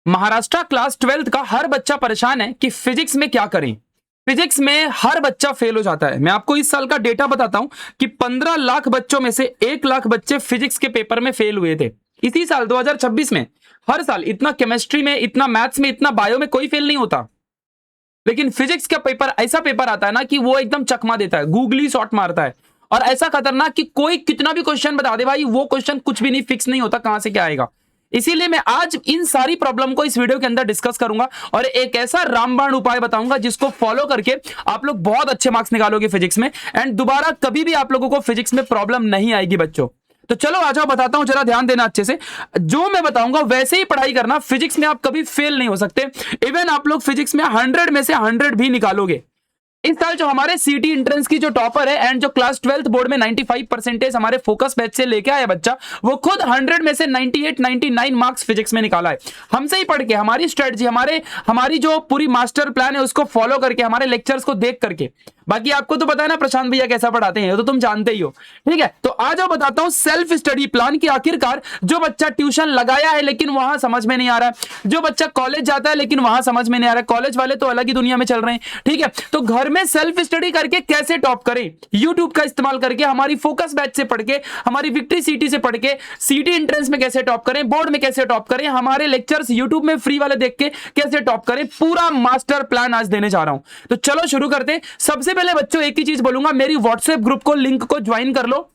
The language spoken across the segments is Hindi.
महाराष्ट्र क्लास 12th का हर बच्चा परेशान है कि फिजिक्स में क्या करें। फिजिक्स में हर बच्चा फेल हो जाता है। मैं आपको इस साल का डेटा बताता हूं कि 15 लाख बच्चों में से 1 लाख बच्चे फिजिक्स के पेपर में फेल हुए थे। इसी साल 2026 में हर साल इतना केमिस्ट्री में, इतना मैथ्स में, इतना बायो में कोई फेल नहीं होता। लेकिन फिजिक्स का पेपर ऐसा पेपर आता है ना कि वो एकदम चकमा देता है, गूगली शॉट मारता है। और ऐसा खतरनाक कि कोई कितना भी क्वेश्चन बता दे भाई, वो क्वेश्चन कुछ भी नहीं, फिक्स नहीं होता कहां से क्या आएगा। इसीलिए मैं आज इन सारी प्रॉब्लम को इस वीडियो के अंदर डिस्कस करूंगा और एक ऐसा रामबाण उपाय बताऊंगा जिसको फॉलो करके आप लोग बहुत अच्छे मार्क्स निकालोगे फिजिक्स में, एंड दोबारा कभी भी आप लोगों को फिजिक्स में प्रॉब्लम नहीं आएगी बच्चों। तो चलो आ जाओ, बताता हूं, जरा ध्यान देना अच्छे से। जो मैं बताऊंगा वैसे ही पढ़ाई करना। फिजिक्स में आप कभी फेल नहीं हो सकते। इवन आप लोग फिजिक्स में 100 में से 100 भी निकालोगे। इस साल जो हमारे सीटी एंट्रेंस की जो टॉपर है एंड जो क्लास 12th बोर्ड में 95% हमारे फोकस बैच से लेके आया बच्चा, वो खुद 100 में से 98 99 मार्क्स फिजिक्स में निकाला है। हमसे ही पढ़ के, हमारी स्ट्रेटजी, हमारी जो पूरी मास्टर प्लान है उसको फॉलो करके, हमारे लेक्चर्स को देख करके। बाकी आपको तो पता है ना प्रशांत भैया कैसा पढ़ाते हैं, तो तुम जानते ही हो। ठीक है, तो आ जाओ बताता हूं सेल्फ स्टडी प्लान की। आखिरकार जो बच्चा ट्यूशन लगाया है लेकिन वहां समझ में नहीं आ रहा है, जो बच्चा कॉलेज जाता है लेकिन वहां समझ में नहीं आ रहा है, कॉलेज वाले तो अलग ही दुनिया में चल रहे हैं। ठीक है, तो घर में सेल्फ स्टडी करके कैसे टॉप करें, यूट्यूब का इस्तेमाल करके, हमारी फोकस बैच से पढ़ के, हमारी विक्ट्री सीटी से पढ़ के, सीटी एंट्रेंस में कैसे टॉप करें, बोर्ड में कैसे टॉप करें, हमारे लेक्चर्स यूट्यूब में फ्री वाले देख के कैसे टॉप करें, पूरा मास्टर प्लान आज देने जा रहा हूं। तो चलो शुरू करते हैं। सबसे पहले बच्चों एक ही चीज बोलूंगा, मेरी व्हाट्सएप ग्रुप को, लिंक को ज्वाइन कर लो।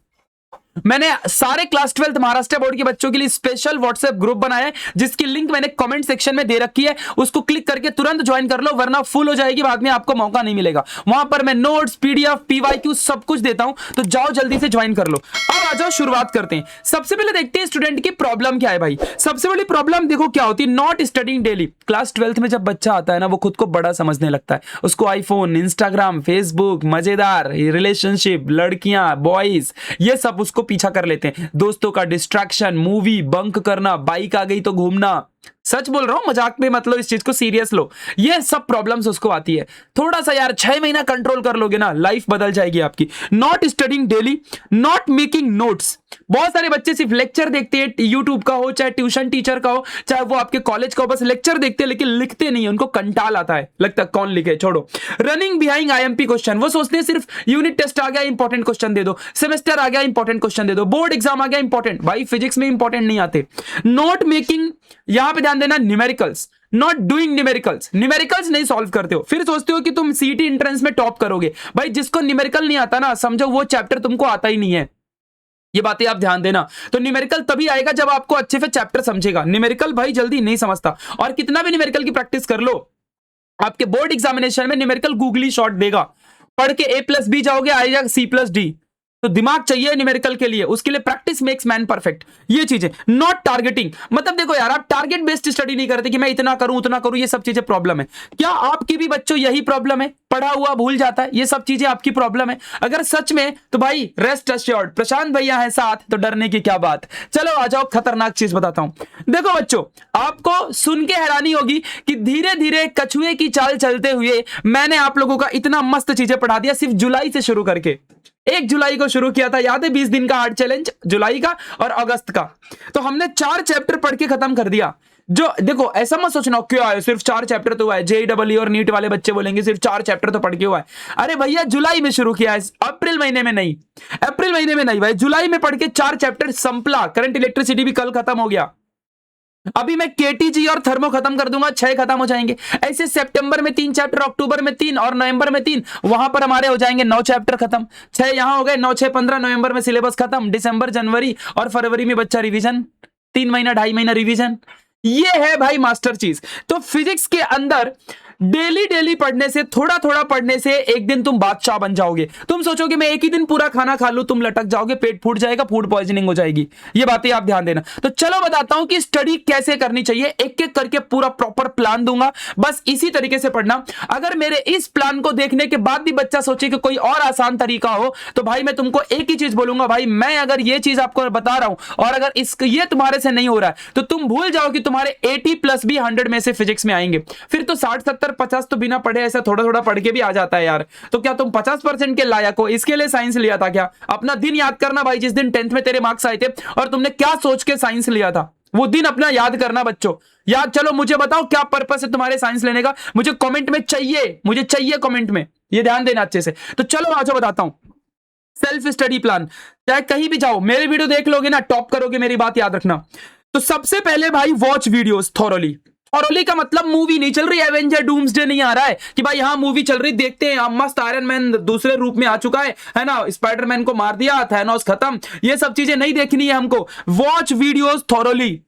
मैंने सारे क्लास 12th महाराष्ट्र बोर्ड के बच्चों के लिए स्पेशल व्हाट्सएप ग्रुप बनाया है, जिसकी लिंक मैंने कमेंट सेक्शन में दे रखी है। उसको क्लिक करके तुरंत ज्वाइन कर लो, वरना फुल हो जाएगी, बाद में आपको मौका नहीं मिलेगा। वहां पर मैं नोट्स, पीडीएफ, पीवाईक्यू सब कुछ देता हूं, तो जाओ जल्दी से ज्वाइन कर लो। अब आ जाओ, शुरुआत करते हैं। सबसे पहले देखते हैं स्टूडेंट की प्रॉब्लम क्या है भाई। सबसे बड़ी प्रॉब्लम देखो क्या होती है, not studying daily. Class 12th में जब बच्चा आता है ना, वो खुद को बड़ा समझने लगता है। उसको आईफोन, इंस्टाग्राम, फेसबुक, मजेदार रिलेशनशिप, लड़कियां, बॉयज, ये सब उसको पीछा कर लेते हैं। दोस्तों का डिस्ट्रैक्शन, मूवी बंक करना, बाइक आ गई तो घूमना। सच बोल रहा हूं, मजाक में मत लो, इस चीज को सीरियस लो। ये सब प्रॉब्लम्स उसको आती है। थोड़ा सा यार 6 महीना कंट्रोल कर लोगे ना, लाइफ बदल जाएगी आपकी। Not studying daily, not making notes. बहुत सारे बच्चे सिर्फ लेक्चर देखते हैं, यूट्यूब का हो, चाहे ट्यूशन टीचर का हो, चाहे वो आपके कॉलेज का हो, बस लेक्चर देखते हैं लेकिन लिखते नहीं है। उनको कंटाल आता है, लगता है कौन लिखे, छोड़ो। रनिंग बिहाइंड आईएमपी क्वेश्चन, वो सोचते हैं सिर्फ यूनिट टेस्ट आ गया इंपॉर्टेंट क्वेश्चन दे दो, सेमेस्टर आ गया इंपॉर्टेंट क्वेश्चन दे दो, बोर्ड एग्जाम आ गया इंपॉर्टेंट। भाई फिजिक्स में इंपॉर्टेंट नहीं आते। नोट मेकिंग, यहां पे ध्यान देना, numericals, not doing numericals. Numericals नहीं सॉल्व करते हो, फिर सोचते हो कि तुम सीटी एंट्रेंस में टॉप करोगे। भाई जिसको न्यूमेरिकल नहीं आता ना, समझो वो चैप्टर तुमको आता ही नहीं है। ये बातें आप ध्यान देना। तो न्यूमेरिकल तभी आएगा जब आपको अच्छे से चैप्टर समझेगा। न्यूमेरिकल भाई जल्दी नहीं समझता, और कितना भी न्यूमेरिकल की प्रैक्टिस कर लो, आपके बोर्ड एग्जामिनेशन में न्यूमेरिकल गूगली शॉट देगा। पढ़ के A+B जाओगे, आएगा C+D। तो दिमाग चाहिए न्यूमेरिकल के लिए, उसके लिए प्रैक्टिस मेक्स मैन परफेक्ट। ये चीजें। नॉट टारगेटिंग, मतलब देखो यार, आप टारगेट बेस्ड स्टडी नहीं करते कि मैं इतना करूं उतना करूं, ये सब चीजें प्रॉब्लम है। क्या आपकी भी बच्चों यही प्रॉब्लम है, पढ़ा हुआ भूल जाता है, ये सब चीजें आपकी प्रॉब्लम है? अगर सच में तो भाई रेस्ट अश्योर्ड, प्रशांत भैया है साथ, तो डरने की क्या बात। चलो आ जाओ, खतरनाक चीज बताता हूं। देखो बच्चों, आपको सुन के हैरानी होगी कि धीरे धीरे कछुए की चाल चलते हुए मैंने आप लोगों का इतना मस्त चीजें पढ़ा दिया, सिर्फ जुलाई से शुरू करके। 1 जुलाई को शुरू किया था, याद है, 20 दिन का आर्ट चैलेंज, जुलाई का और अगस्त का। तो हमने 4 चैप्टर पढ़ के खत्म कर दिया। जो देखो, ऐसा मत सोचना क्या है, सिर्फ 4 चैप्टर तो हुआ है। JEE और नीट वाले बच्चे बोलेंगे सिर्फ 4 चैप्टर तो पढ़ के हुआ है। अरे भैया जुलाई में शुरू किया है, अप्रैल महीने में नहीं, अप्रैल महीने में नहीं भाई, जुलाई में पढ़ के 4 चैप्टर संपला। करंट इलेक्ट्रिसिटी भी कल खत्म हो गया। अभी मैं KTG और थर्मो खत्म कर दूंगा, 6 खत्म हो जाएंगे। ऐसे सितंबर में 3 चैप्टर, अक्टूबर में 3 और नवंबर में 3, वहां पर हमारे हो जाएंगे 9 चैप्टर खत्म। 6 यहां हो गए, 9 6 15, नवंबर में सिलेबस खत्म। दिसंबर, जनवरी और फरवरी में बच्चा रिवीजन, 3 महीना 2.5 महीना रिवीजन। ये है भाई मास्टर चीज। तो फिजिक्स के अंदर डेली डेली पढ़ने से, थोड़ा थोड़ा पढ़ने से एक दिन तुम बादशाह बन जाओगे। तुम सोचोगे मैं एक ही दिन पूरा खाना खा लूं, तुम लटक जाओगे, पेट फूट जाएगा, फूड पॉइजनिंग हो जाएगी। ये बातें आप ध्यान देना। तो चलो बताता हूं कि स्टडी कैसे करनी चाहिए, एक एक करके पूरा प्रॉपर प्लान दूंगा, बस इसी तरीके से पढ़ना। अगर मेरे इस प्लान को देखने के बाद भी बच्चा सोचे कि कोई और आसान तरीका हो, तो भाई मैं तुमको एक ही चीज बोलूंगा, भाई मैं अगर ये चीज आपको बता रहा हूं और अगर ये तुम्हारे से नहीं हो रहा है, तो तुम भूल जाओ कि तुम्हारे 80+ भी 100 में से फिजिक्स में आएंगे। फिर तो 60 70 50 तो बिना पढ़े ऐसा थोड़ा थोड़ा पढ़ के भी आ जाता है यार। तो क्या तुम 50% के लायक हो? इसके लिए साइंस लिया था क्या? अपना दिन याद करना भाई, जिस दिन 10th में तेरे मार्क्स आए थे और तुमने क्या सोच के साइंस लिया था, वो दिन अपना याद करना बच्चों। याद, चलो मुझे बताओ क्या पर्पस है तुम्हारे साइंस लेने का, मुझे कमेंट में चाहिए, मुझे चाहिए कमेंट में, ये ध्यान देना अच्छे से। तो चलो आज बताता हूं सेल्फ स्टडी प्लान। चाहे कहीं भी जाओ, मेरे वीडियो देख लोगे ना, टॉप करोगे, मेरी बात याद रखना। तो सबसे पहले भाई वॉच वीडियोस थॉरोली। थॉरोली का मतलब मूवी नहीं चल रही, एवेंजर डूम्सडे नहीं आ रहा है कि भाई यहां मूवी चल रही देखते हैं, मस्त आयरन मैन दूसरे रूप में आ चुका है ना, स्पाइडरमैन को मार दिया, थैनोस खत्म, ये सब चीजें नहीं देखनी है हमको। Watch videos thoroughly,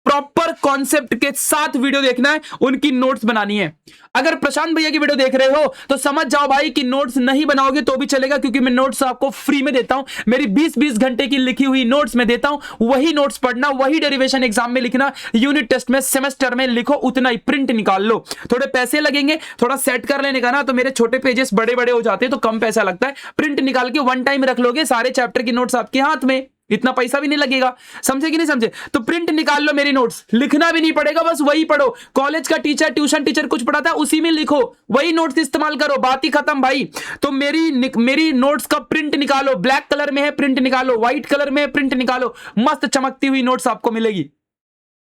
proper concept के साथ वीडियो देखना है, उनकी नोट्स बनानी है। अगर प्रशांत भैया की वीडियो देख रहे हो तो समझ जाओ भाई कि नोट्स नहीं बनाओगे तो भी चलेगा, क्योंकि मैं नोट्स आपको फ्री में देता हूं। मेरी 20-20 घंटे की लिखी हुई नोट्स में देता हूं, वही नोट्स पढ़ना, वही डेरिवेशन एग्जाम में लिखना, यूनिट टेस्ट में सेमेस्टर में लिखो उतना ही, प्रिंट निकाल लो। थोड़े पैसे लगेंगे, थोड़ा सेट कर लेने का ना, तो मेरे छोटे पेजेस बड़े बड़े हो जाते हैं तो कम पैसा लगता है। प्रिंट निकाल के वन टाइम रख लोगे, सारे चैप्टर की नोट्स आपके हाथ में, इतना पैसा भी नहीं लगेगा। समझे कि नहीं समझे? तो प्रिंट निकाल लो मेरी नोट्स, लिखना भी नहीं पड़ेगा, बस वही पढ़ो। कॉलेज का टीचर, ट्यूशन टीचर कुछ पढ़ाता है उसी में लिखो, वही नोट्स इस्तेमाल करो, बात ही खत्म भाई। तो मेरी नोट्स का प्रिंट निकालो, ब्लैक कलर में है प्रिंट निकालो, व्हाइट कलर में है प्रिंट निकालो, मस्त चमकती हुई नोट्स आपको मिलेगी।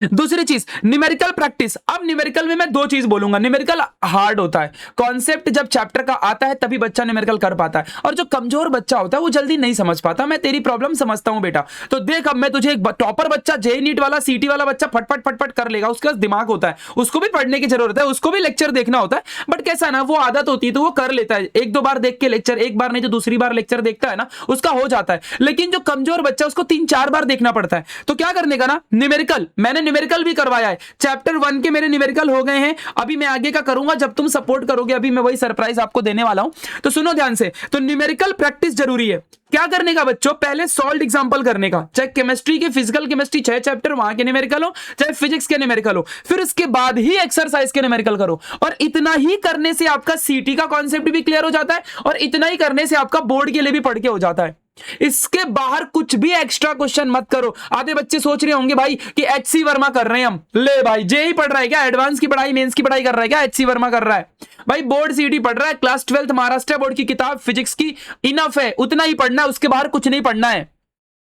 दूसरी चीज न्यूमेरिकल प्रैक्टिस। अब न्यूमेरिकल में मैं दो चीज बोलूंगा, न्यूमेरिकल हार्ड होता है, कॉन्सेप्ट जब चैप्टर का आता है तभी बच्चा न्यूमेरिकल कर पाता है, और जो कमजोर बच्चा होता है वो जल्दी नहीं समझ पाता। मैं तेरी प्रॉब्लम समझता हूं बेटा। तो देख, अब मैं तुझे एक टॉपर बच्चा, जे नीट वाला, सीटी वाला बच्चा फटफट फटफट कर लेगा, उसके पास दिमाग होता है, उसको भी पढ़ने की जरूरत है, उसको भी लेक्चर देखना होता है, बट कैसा ना वो आदत होती है तो वो कर लेता है, एक दो बार देख के लेक्चर, एक बार नहीं तो दूसरी बार लेक्चर देखता है ना, उसका हो जाता है। लेकिन जो कमजोर बच्चा उसको 3-4 बार देखना पड़ता है। तो क्या करने का ना, न्यूमेरिकल, मैंने न्यूमेरिकल भी करवाया है, चैप्टर 1 के मेरे न्यूमेरिकल हो गए हैं, अभी मैं आगे का करूंगा जब तुम सपोर्ट करोगे, अभी मैं वही सरप्राइज आपको देने वाला हूं। तो सुनो ध्यान से, तो न्यूमेरिकल प्रैक्टिस जरूरी है। क्या करने का बच्चों, पहले सॉल्व एग्जांपल करने का, चाहे केमिस्ट्री के, फिजिकल केमिस्ट्री 6 चैप्टर वहां के न्यूमेरिकल हो, चाहे फिजिक्स के न्यूमेरिकल हो, फिर उसके बाद ही एक्सरसाइज के न्यूमेरिकल करो। और इतना ही करने से आपका सीटी का कॉन्सेप्ट भी क्लियर हो जाता है, और इतना ही करने से आपका बोर्ड के लिए भी पढ़ के हो जाता है। इसके बाहर कुछ भी एक्स्ट्रा क्वेश्चन मत करो। आधे बच्चे सोच रहे होंगे भाई कि एचसी वर्मा कर रहे हैं हम, ले भाई जे ही पढ़ रहा है क्या, एडवांस की पढ़ाई, मेंस की पढ़ाई कर रहा है क्या, एचसी वर्मा कर रहा है भाई, बोर्ड सीटी पढ़ रहा है, क्लास 12th महाराष्ट्र बोर्ड की किताब फिजिक्स की इनफ है, उतना ही पढ़ना है, उसके बाहर कुछ नहीं पढ़ना है।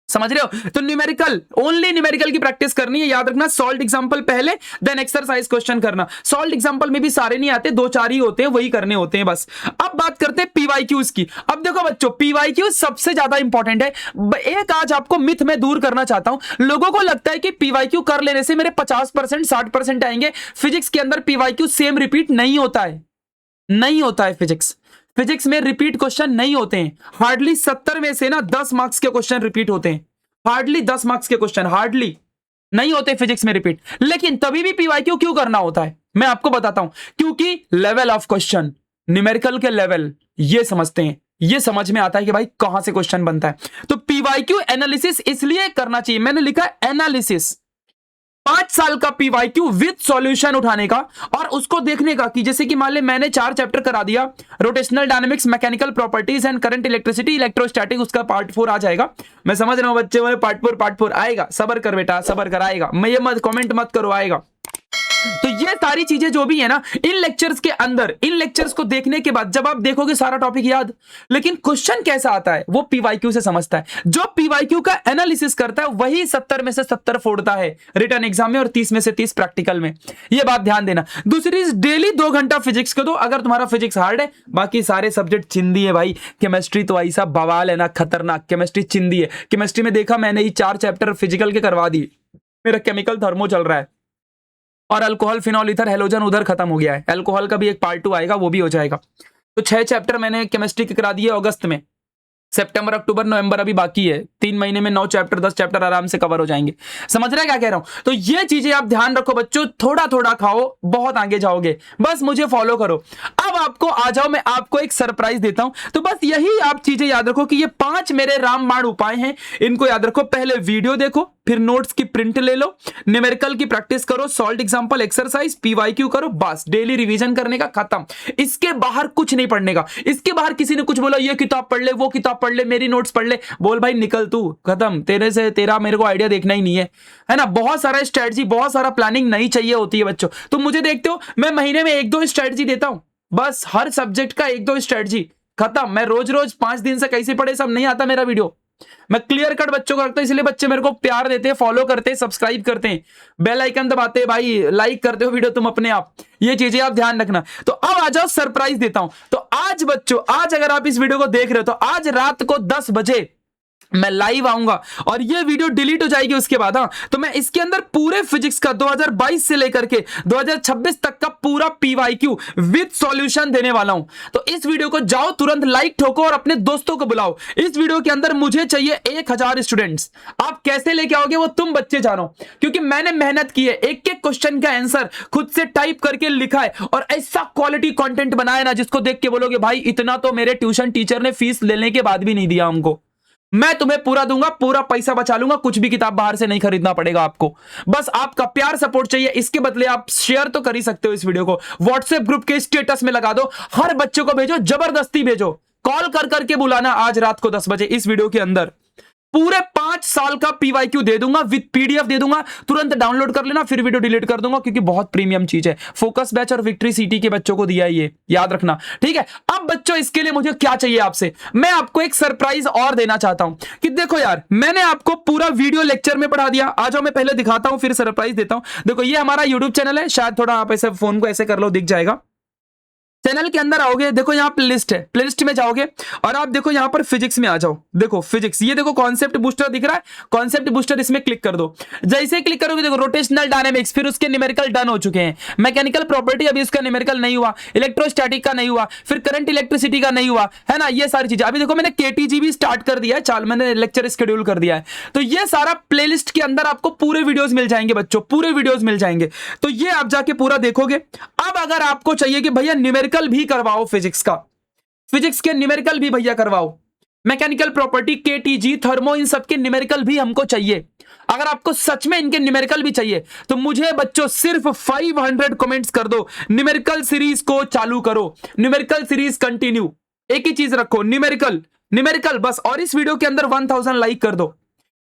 समझ रहे हो? तो न्यूमेरिकल, ओनली न्यूमेरिकल की प्रैक्टिस करनी है, याद रखना। सॉल्व एग्जांपल पहले, देन एक्सरसाइज क्वेश्चन करना। सॉल्व एग्जांपल में भी सारे नहीं आते, 2-4 ही होते हैं, वही करने होते हैं बस। अब बात करते हैं पीवाईक्यूज की। अब देखो बच्चों, पीवाईक्यू सबसे ज्यादा इंपॉर्टेंट है। एक आज आपको मिथ में दूर करना चाहता हूं। लोगों को लगता है कि पीवाईक्यू कर लेने से मेरे 50% 60% आएंगे। फिजिक्स के अंदर पीवाईक्यू सेम रिपीट नहीं होता है, नहीं होता है। फिजिक्स में रिपीट क्वेश्चन नहीं होते हैं। हार्डली 70 में से ना 10 मार्क्स के क्वेश्चन रिपीट होते हैं, हार्डली 10 मार्क्स के क्वेश्चन, हार्डली नहीं होते फिजिक्स में रिपीट। लेकिन तभी भी पीवाईक्यू क्यों करना होता है, मैं आपको बताता हूं। क्योंकि लेवल ऑफ क्वेश्चन, न्यूमेरिकल के लेवल ये समझते हैं, ये समझ में आता है कि भाई कहां से क्वेश्चन बनता है। तो पीवाईक्यू एनालिसिस इसलिए करना चाहिए, मैंने लिखा एनालिसिस, 5 साल का पीवाईक्यू विद सॉल्यूशन उठाने का, और उसको देखने का कि जैसे कि मान ले मैंने 4 चैप्टर करा दिया, rotational dynamics, mechanical properties and current electricity, electrostatic, उसका पार्ट 4 आ जाएगा। मैं समझ रहा हूं बच्चे बोले पार्ट 4 आएगा, सबर कर बेटा, सबर कर, आएगा। मैं ये मत कमेंट मत करो, आएगा। तो ये सारी चीजें जो भी है ना इन लेक्चर्स के अंदर, इन लेक्चर्स को देखने के बाद जब आप देखोगे सारा टॉपिक याद, लेकिन क्वेश्चन कैसा आता है वो पीवाईक्यू से समझता है। जो पीवाईक्यू का एनालिसिस करता है वही 70 में से 70 फोड़ता है रिटन एग्जाम में, और 30 में से 30 प्रैक्टिकल में। ये बात ध्यान देना। दूसरी, डेली 2 घंटा फिजिक्स को दो, अगर तुम्हारा फिजिक्स हार्ड है, बाकी सारे सब्जेक्ट चिंदी है भाई। केमिस्ट्री तो ऐसा बवाल है ना, खतरनाक केमिस्ट्री चिंदी है। केमिस्ट्री में देखा मैंने, ये 4 चैप्टर फिजिकल के करवा दिए, मेरा केमिकल थर्मो चल रहा है, और अल्कोहल, फिनॉल, ईथर, हेलोजन उधर खत्म हो गया है। अल्कोहल का भी एक पार्ट 2 आएगा, वो भी हो जाएगा। तो 6 चैप्टर मैंने केमिस्ट्री के करा दिए अगस्त में। सितंबर, अक्टूबर, नवंबर अभी बाकी है। 3 महीने में 9 चैप्टर 10 चैप्टर आराम से कवर हो जाएंगे। समझ रहे हैं क्या कह रहा हूं? तो ये चीजें आप ध्यान रखो बच्चों, थोड़ा थोड़ा खाओ, बहुत आगे जाओगे, बस मुझे फॉलो करो। अब आपको आ जाओ, मैं आपको एक सरप्राइज देता हूं। तो बस यही आप चीजें याद रखो कि ये 5 मेरे रामबाण उपाय हैं, इनको याद रखो। पहले वीडियो देखो, फिर नोट्स की प्रिंट ले लो, न्यूमेरिकल की प्रैक्टिस करो, सॉल्व एग्जांपल, एक्सरसाइज, पीवाईक्यू करो, बस डेली रिवीजन करने का, खत्म। इसके बाहर कुछ नहीं पढ़ने का। इसके बाहर किसी ने कुछ बोला, ये किताब पढ़ ले, वो किताब पढ़ ले, मेरी नोट्स पढ़ ले, बोल भाई निकल तू, खत्म। तेरा मेरे को आइडिया देखना ही नहीं है ना। बहुत सारा स्ट्रेटजी, बहुत सारा प्लानिंग नहीं चाहिए होती है बच्चों। तुम मुझे देखते हो, मैं महीने में 1-2 स्ट्रेटजी देता हूं, बस हर सब्जेक्ट का 1-2 स्ट्रेटजी, खत्म। मैं रोज 5 दिन से कैसे पढ़े सब नहीं आता मेरा वीडियो, मैं क्लियर कट बच्चों को रखता हूं, इसलिए बच्चे मेरे को प्यार देते हैं, फॉलो करते हैं, सब्सक्राइब करते हैं, बेल आइकन दबाते हैं, भाई लाइक करते हो वीडियो तुम अपने आप, ये चीजें आप ध्यान रखना। तो अब आ जाओ, सरप्राइज देता हूं। तो आज बच्चों, आज अगर आप इस वीडियो को देख रहे हो तो आज रात को 10 बजे मैं लाइव आऊंगा और ये वीडियो डिलीट हो जाएगी उसके बाद। हाँ, तो मैं इसके अंदर पूरे फिजिक्स का 2022 से लेकर के 2026 तक का पूरा पीवाईक्यू विद सॉल्यूशन देने वाला हूं। तो इस वीडियो को जाओ तुरंत लाइक ठोको और अपने दोस्तों को बुलाओ। इस वीडियो के अंदर मुझे चाहिए 1000 स्टूडेंट्स। आप कैसे लेके आओगे वो तुम बच्चे जानो, क्योंकि मैंने मेहनत की है, एक एक क्वेश्चन का आंसर खुद से टाइप करके लिखा है और ऐसा क्वालिटी कंटेंट बनाया ना जिसको देख के बोलोगे भाई इतना तो मेरे ट्यूशन टीचर ने फीस लेने के बाद भी नहीं दिया हमको। मैं तुम्हें पूरा दूंगा, पूरा पैसा बचा लूंगा, कुछ भी किताब बाहर से नहीं खरीदना पड़ेगा आपको। बस आपका प्यार सपोर्ट चाहिए। इसके बदले आप शेयर तो कर ही सकते हो इस वीडियो को, व्हाट्सएप ग्रुप के स्टेटस में लगा दो, हर बच्चे को भेजो, जबरदस्ती भेजो, कॉल कर करके बुलाना आज रात को 10 बजे। इस वीडियो के अंदर पूरे 5 साल का पीवाईक्यू दे दूंगा, विद पीडीएफ दे दूंगा, तुरंत डाउनलोड कर लेना, फिर वीडियो डिलीट कर दूंगा, क्योंकि बहुत प्रीमियम चीज है। फोकस बैच और विक्ट्री सिटी के बच्चों को दिया है, ये याद रखना, ठीक है। अब बच्चों इसके लिए मुझे क्या चाहिए आपसे, मैं आपको एक सरप्राइज और देना चाहता हूं कि देखो यार, मैंने आपको पूरा वीडियो लेक्चर में पढ़ा दिया। आ जाओ, मैं पहले दिखाता हूं फिर सरप्राइज देता हूं। देखो ये हमारा यूट्यूब चैनल है, शायद थोड़ा आप ऐसे फोन को ऐसे कर लो, दिख जाएगा। चैनल के अंदर आओगे, देखो यहाँ प्लेलिस्ट है, प्लेलिस्ट में जाओगे और आप देखो यहाँ पर फिजिक्स में आ जाओ। देखो फिजिक्स, ये देखो कॉन्सेप्ट बूस्टर दिख रहा है, कॉन्सेप्ट बूस्टर, इसमें क्लिक कर दो। जैसे क्लिक करोगे देखो रोटेशनल डायनेमिक्स, फिर उसके न्यूमेरिकल डन हो चुके हैं। मैकेनिकल प्रॉपर्टी अभी उसका न्यूमेरिकल नहीं हुआ, इलेक्ट्रोस्टैटिक का नहीं हुआ, फिर करंट इलेक्ट्रिसिटी का नहीं हुआ, है ना, ये सारी चीजें। अभी देखो मैंने केटीजी भी स्टार्ट कर दिया है, चाल मैंने लेक्चर शेड्यूल कर दिया है। तो ये सारा प्लेलिस्ट के अंदर आपको पूरे वीडियोस मिल जाएंगे बच्चों, पूरे वीडियोस मिल जाएंगे। तो ये आप जाके पूरा देखोगे। अब अगर आपको चाहिए कि भैया न्यूमेरिकल भी करवाओ फिजिक्स का, फिजिक्स के न्यूमेरिकल भी भैया करवाओ, मैकेनिकल प्रॉपर्टी, केटीजी, थर्मो, इन सब के न्यूमेरिकल भी हमको चाहिए। अगर आपको सच में इनके न्यूमेरिकल भी चाहिए तो मुझे बच्चों सिर्फ 500 कमेंट्स कर दो, न्यूमेरिकल सीरीज को चालू करो, न्यूमेरिकल सीरीज कंटिन्यू। एक ही चीज रखो, न्यूमेरिकल, न्यूमेरिकल बस। और इस वीडियो के अंदर 1000 लाइक कर दो,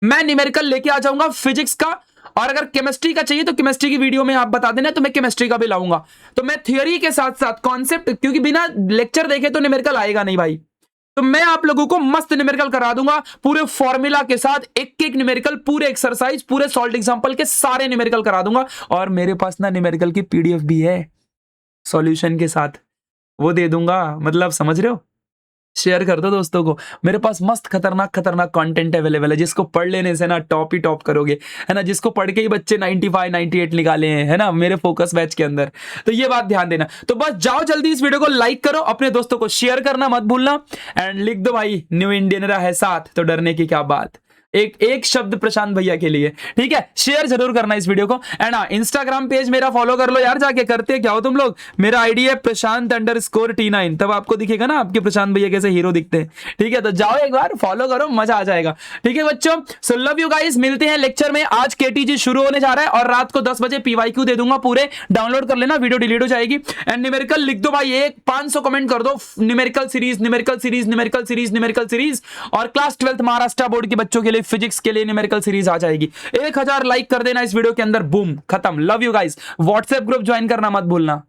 मैं न्यूमेरिकल लेके आ जाऊंगा फिजिक्स का। और अगर केमिस्ट्री का चाहिए तो केमिस्ट्री की वीडियो में आप बता देना, तो मैं केमिस्ट्री का भी लाऊंगा। तो मैं थ्योरी के साथ साथ कॉन्सेप्ट, क्योंकि बिना लेक्चर देखे तो न्यूमेरिकल आएगा नहीं भाई, तो मैं आप लोगों को मस्त न्यूमेरिकल करा दूंगा, पूरे फॉर्मूला के साथ, एक एक न्यूमेरिकल, पूरे एक्सरसाइज, पूरे सॉल्ट एग्जांपल के सारे न्यूमेरिकल करा दूंगा। और मेरे पास ना न्यूमेरिकल की पीडीएफ भी है सॉल्यूशन के साथ, वो दे दूंगा। मतलब समझ रहे हो, शेयर कर दो दोस्तों को। मेरे पास मस्त खतरनाक खतरनाक कंटेंट अवेलेबल है, जिसको पढ़ लेने से ना टॉप ही टॉप करोगे, है ना, जिसको पढ़ के ही बच्चे 95 98 निकाले हैं, है ना, मेरे फोकस बैच के अंदर। तो ये बात ध्यान देना। तो बस जाओ जल्दी इस वीडियो को लाइक करो, अपने दोस्तों को शेयर करना मत भूलना, एंड लिख दो भाई न्यू इंडियन रहा है साथ, तो डरने की क्या बात। एक शब्द प्रशांत भैया के लिए, ठीक है। शेयर जरूर करना इस वीडियो को। एंड हाँ, इंस्टाग्राम पेज मेरा फॉलो कर लो यार जाके। करते क्या हो तुम लोग, मेरा आईडी है प्रशांत_T9, तब आपको दिखेगा ना आपके प्रशांत भैया कैसे हीरो दिखते हैं, ठीक है। तो जाओ एक बार फॉलो करो, मजा आ जाएगा, ठीक है बच्चों। सो लव यू गाइस, मिलते हैं लेक्चर में। आज केटीजी शुरू होने जा रहा है और रात को 10 बजे पीवाईक्यू दे दूंगा, पूरे डाउनलोड कर लेना, वीडियो डिलीट हो जाएगी। एंड न्यूमेरिकल लिख दो भाई, 500 कमेंट कर दो, numerical series, numerical series, numerical series, numerical series. और क्लास 12th महाराष्ट्र बोर्ड के बच्चों के लिए फिजिक्स के लिए न्यूमेरिकल सीरीज आ जाएगी। 1000 लाइक कर देना इस वीडियो के अंदर, बूम, खत्म। Love you guys, WhatsApp group join करना मत भूलना।